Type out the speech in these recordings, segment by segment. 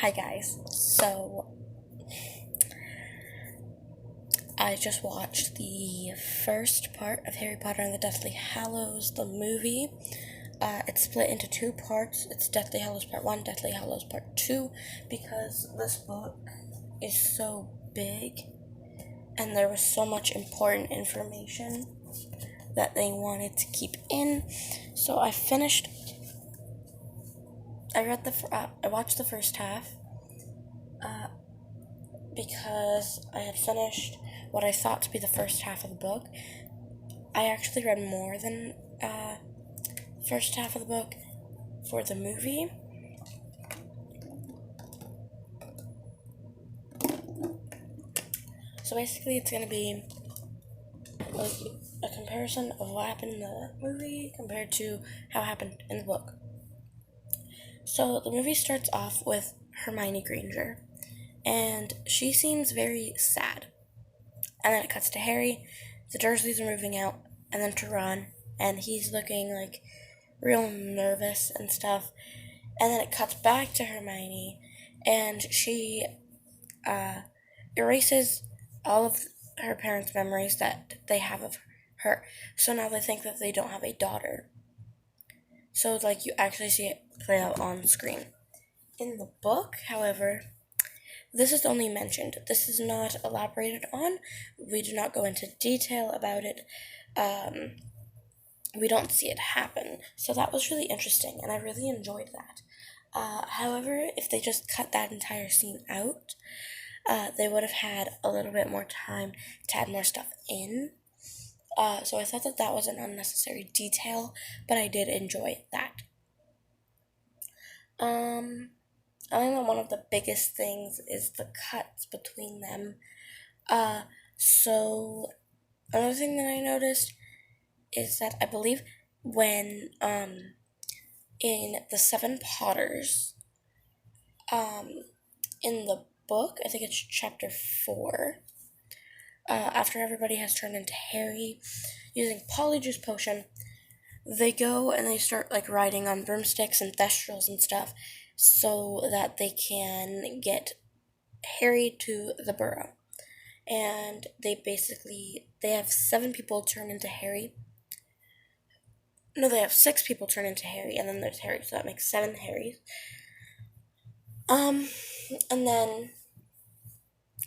Hi guys. So I just watched the first part of Harry Potter and the Deathly Hallows, the movie. It's split into two parts. It's Deathly Hallows Part 1, Deathly Hallows Part 2, because this book is so big and there was so much important information that they wanted to keep in. So I watched the first half because I had finished what I thought to be the first half of the book. I actually read more than first half of the book for the movie. So basically it's going to be like a comparison of what happened in the movie compared to how it happened in the book. So the movie starts off with Hermione Granger, and she seems very sad. And then it cuts to Harry, the Dursleys are moving out, and then to Ron, and he's looking like real nervous and stuff. And then it cuts back to Hermione, and she erases all of her parents' memories that they have of her. So now they think that they don't have a daughter. So, like, you actually see it play out on screen. In the book, however, this is only mentioned. This is not elaborated on. We do not go into detail about it. We don't see it happen. So that was really interesting, and I really enjoyed that. However, if they just cut that entire scene out, they would have had a little bit more time to add more stuff in. So I thought that that was an unnecessary detail, but I did enjoy that. I think that one of the biggest things is the cuts between them. So another thing that I noticed is that I believe when in the Seven Potters, in the book, I think it's chapter 4, after everybody has turned into Harry, using Polyjuice Potion, they go and they start like riding on broomsticks and thestrals and stuff so that they can get Harry to the burrow. And they have 7 people turn into Harry. No, they have 6 people turn into Harry, and then there's Harry, so that makes 7 Harrys. And then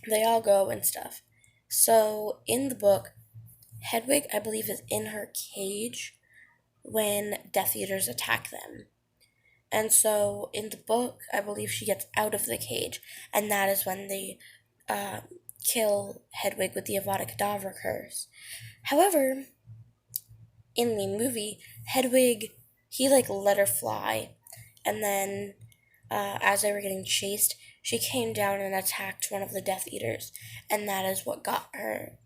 they all go and stuff. So in the book, Hedwig, I believe, is in her cage when Death Eaters attack them. And so in the book, I believe she gets out of the cage, and that is when they kill Hedwig with the Avada Kedavra curse. However, in the movie, Hedwig, he let her fly, and then as they were getting chased, she came down and attacked one of the Death Eaters, and that is what got her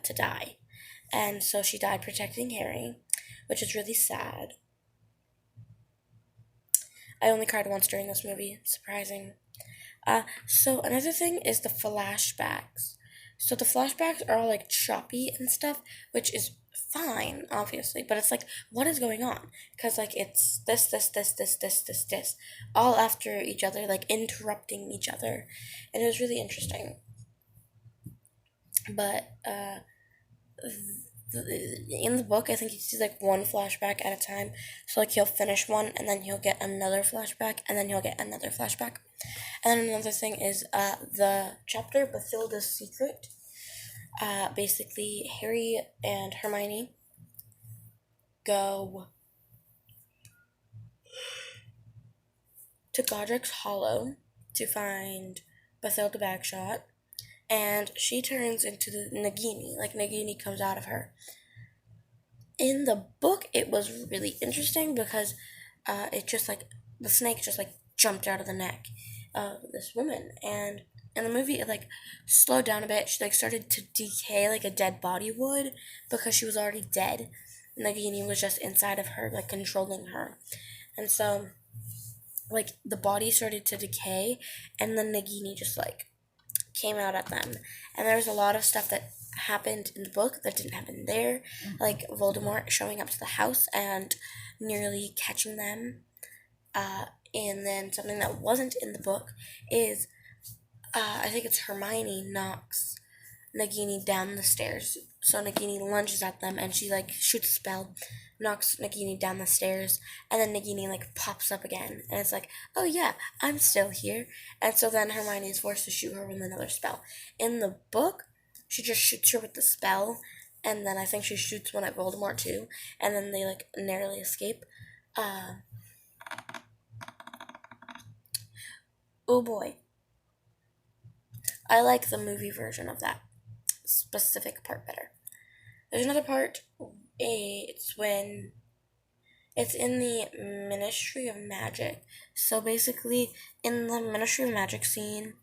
to die. And so she died protecting Harry, which is really sad. I only cried once during this movie, surprising. So another thing is the flashbacks. So the flashbacks are all choppy and stuff, which is fine, obviously, but it's what is going on? Because it's this, all after each other, interrupting each other, and it was really interesting. But in the book, I think he sees one flashback at a time. So he'll finish one, and then he'll get another flashback, and then he'll get another flashback. And then another thing is the chapter Bathilda's Secret. Basically, Harry and Hermione go to Godric's Hollow to find Bathilda Bagshot, and she turns into the Nagini. Nagini comes out of her. In the book, it was really interesting because it just the snake just jumped out of the neck of this woman, and in the movie it slowed down a bit. She started to decay like a dead body would because she was already dead. Nagini was just inside of her, controlling her, and so the body started to decay, and then Nagini just came out at them. And there was a lot of stuff that happened in the book that didn't happen there, like Voldemort showing up to the house and nearly catching them And then something that wasn't in the book is I think it's Hermione knocks Nagini down the stairs. So Nagini lunges at them and she like shoots a spell, knocks Nagini down the stairs, and then Nagini like pops up again. And it's like, oh yeah, I'm still here. And so then Hermione is forced to shoot her with another spell. In the book, she just shoots her with the spell, and then I think she shoots one at Voldemort too, and then they like narrowly escape. Uh, oh boy, I like the movie version of that specific part better. There's another part. It's when it's in the Ministry of Magic. So basically, in the Ministry of Magic scene,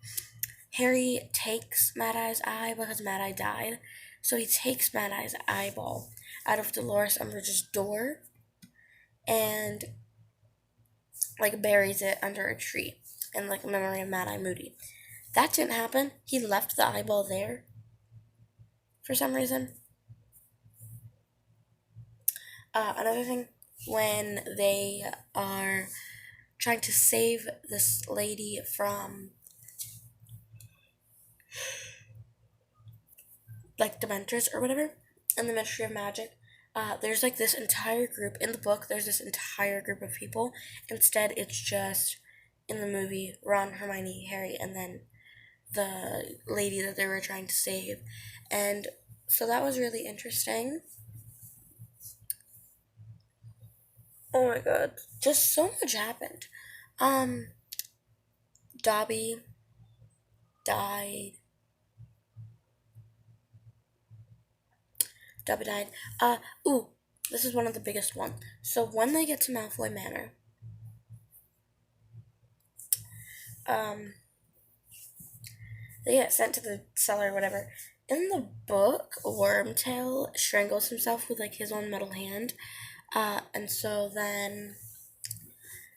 Harry takes Mad Eye's eye because Mad Eye died. So he takes Mad Eye's eyeball out of Dolores Umbridge's door and like buries it under a tree in like memory of Mad Eye Moody. That didn't happen. He left the eyeball there for some reason. Another thing, when they are trying to save this lady from like Dementors or whatever in the Ministry of Magic, there's like this entire group in the book. There's this entire group of people. Instead, it's just in the movie Ron, Hermione, Harry, and then the lady that they were trying to save. And so that was really interesting. Oh my god, just so much happened. Um, Dobby died. Dobby died. Ooh, this is one of the biggest ones. So when they get to Malfoy Manor, um, they get sent to the cellar or whatever. In the book, Wormtail strangles himself with like his own metal hand. And so then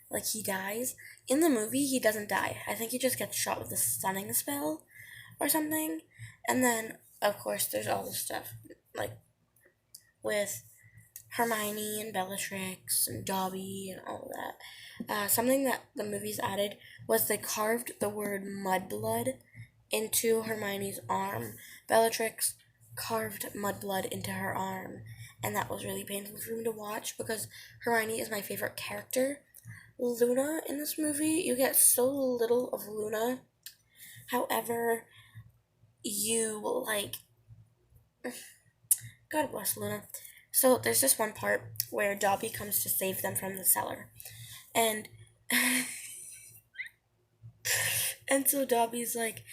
like he dies. In the movie he doesn't die. I think he just gets shot with a stunning spell or something. And then of course there's all this stuff like with Hermione and Bellatrix and Dobby and all of that. Something that the movies added was they carved the word mudblood into Hermione's arm. Bellatrix carved mudblood into her arm, and that was really painful for me to watch because Hermione is my favorite character. Luna in this movie, you get so little of Luna. However, you like God bless Luna. So there's this one part where Dobby comes to save them from the cellar. And and so Dobby's like,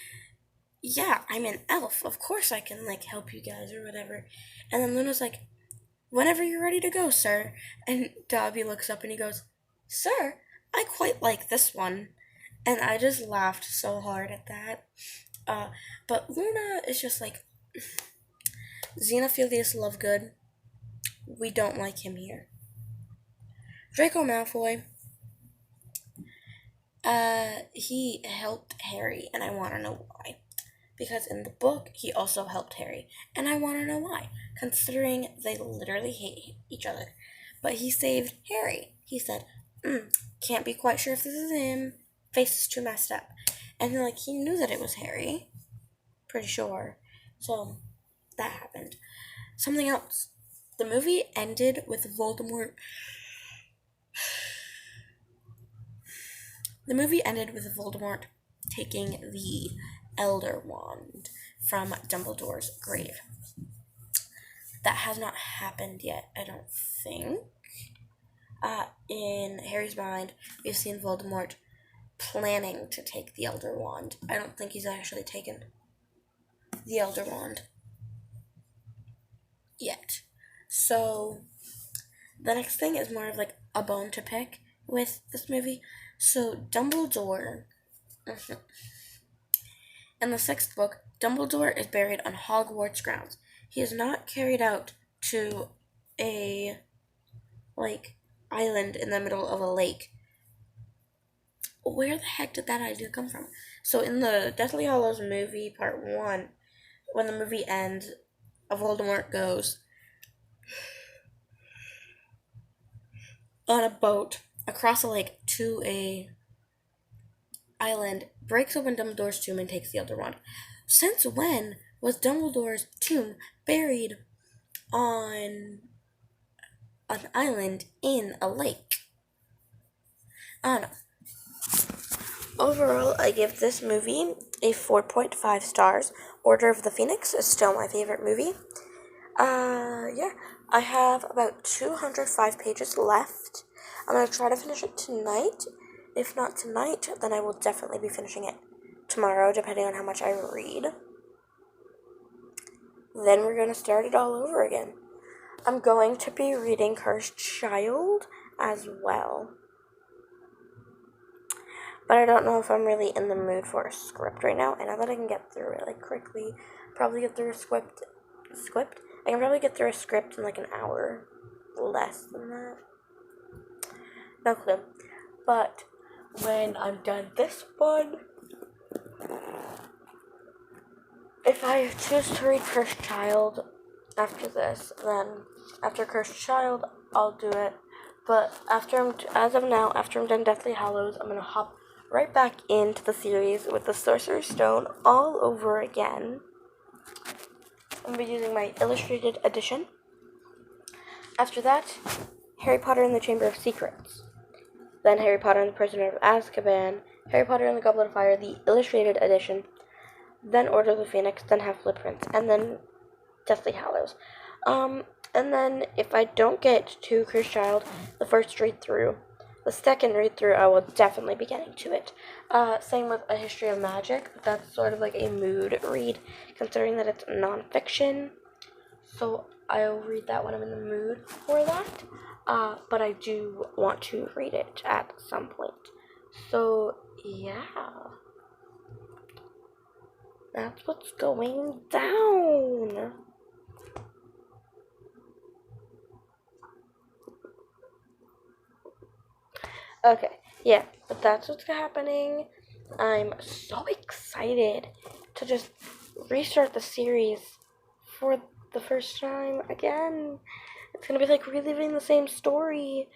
yeah, I'm an elf. Of course I can like help you guys or whatever. And then Luna's like, whenever you're ready to go, sir. And Dobby looks up and he goes, sir, I quite like this one. And I just laughed so hard at that. But Luna is just like, Xenophilius Lovegood, we don't like him here. Draco Malfoy, he helped Harry, and I want to know why. Because in the book, he also helped Harry, and I want to know why, considering they literally hate each other. But he saved Harry. He said, can't be quite sure if this is him. Face is too messed up. And like, he knew that it was Harry. Pretty sure. So, that happened. Something else. The movie ended with Voldemort. The movie ended with Voldemort taking the Elder Wand from Dumbledore's grave. That has not happened yet, I don't think. In Harry's mind, we've seen Voldemort planning to take the Elder Wand. I don't think he's actually taken the Elder Wand yet. So, the next thing is more of like a bone to pick with this movie. So, Dumbledore. In the sixth book, Dumbledore is buried on Hogwarts grounds. He is not carried out to a, like, island in the middle of a lake. Where the heck did that idea come from? So in the Deathly Hallows movie, part 1, when the movie ends, Voldemort goes on a boat across a lake to a island, breaks open Dumbledore's tomb, and takes the Elder Wand. Since when was Dumbledore's tomb buried on an island in a lake? I don't know. Overall, I give this movie a 4.5 stars. Order of the Phoenix is still my favorite movie. Yeah, I have about 205 pages left. I'm going to try to finish it tonight. If not tonight, then I will definitely be finishing it tomorrow, depending on how much I read. Then we're going to start it all over again. I'm going to be reading Cursed Child as well. But I don't know if I'm really in the mood for a script right now. I know that I can get through it, quickly. Probably get through a script? I can probably get through a script in, an hour. Less than that. No clue. But when I'm done this one, if I choose to read Cursed Child after this, then after Cursed Child, I'll do it. But as of now, after I'm done Deathly Hallows, I'm going to hop right back into the series with the Sorcerer's Stone all over again. I'm going to be using my illustrated edition. After that, Harry Potter and the Chamber of Secrets. Then Harry Potter and the Prisoner of Azkaban, Harry Potter and the Goblet of Fire, the illustrated edition, then Order of the Phoenix, then Half-Blood Prince, and then Deathly Hallows. And then if I don't get to Cursed Child the first read through, the second read through, I will definitely be getting to it. Same with A History of Magic. That's sort of like a mood read, considering that it's nonfiction. So I'll read that when I'm in the mood for that. But I do want to read it at some point. So, yeah. That's what's going down. Okay, yeah, but that's what's happening. I'm so excited to just restart the series for the first time again. It's gonna be like reliving the same story.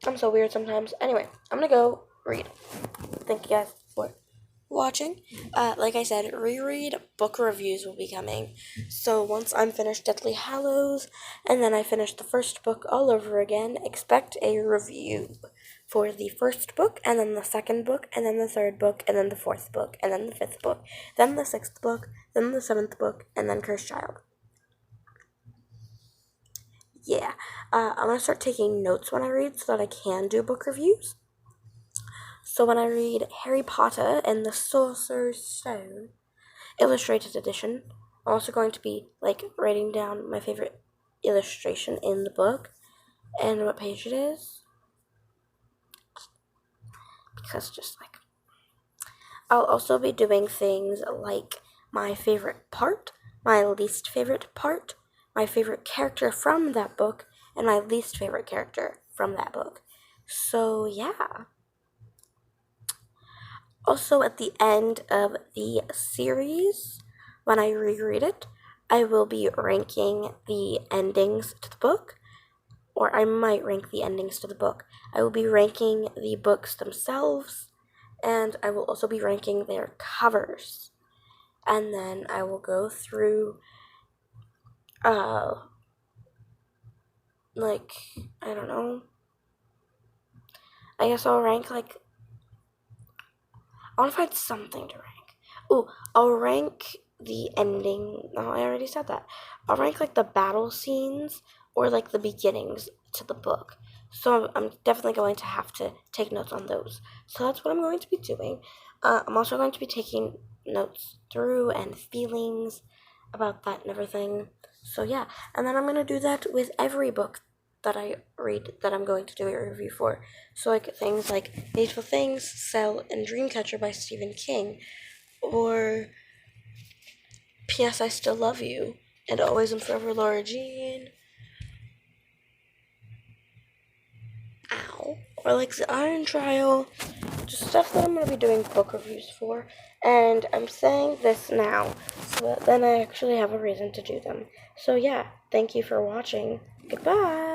I'm so weird sometimes. Anyway, I'm gonna go read. Thank you guys for watching. Like I said, reread book reviews will be coming. So once I'm finished Deathly Hallows, and then I finish the first book all over again, expect a review for the first book, and then the second book, and then the third book, and then the fourth book, and then the fifth book, then the sixth book, then the seventh book, and then Cursed Child. Yeah, I'm gonna start taking notes when I read so that I can do book reviews. So when I read Harry Potter and the Sorcerer's Stone, illustrated edition, I'm also going to be writing down my favorite illustration in the book and what page it is, because I'll also be doing things like my favorite part, my least favorite part, my favorite character from that book, and my least favorite character from that book. So yeah. Also, at the end of the series, when I reread it, I will be ranking the endings to the book, or I might rank the endings to the book. I will be ranking the books themselves, and I will also be ranking their covers. And then I will go through, I don't know. I guess I'll rank, I want to find something to rank. Ooh, I'll rank the ending. No, I already said that. I'll rank, the battle scenes or, the beginnings to the book. So I'm definitely going to have to take notes on those. So that's what I'm going to be doing. I'm also going to be taking notes through and feelings about that and everything. So yeah, and then I'm going to do that with every book that I read that I'm going to do a review for. So things like Hateful Things, Cell, and Dreamcatcher by Stephen King, or P.S. I Still Love You, and Always and Forever Laura Jean. Ow. Or The Iron Trial. Just stuff that I'm going to be doing book reviews for. And I'm saying this now, then I actually have a reason to do them. So yeah, thank you for watching. Goodbye!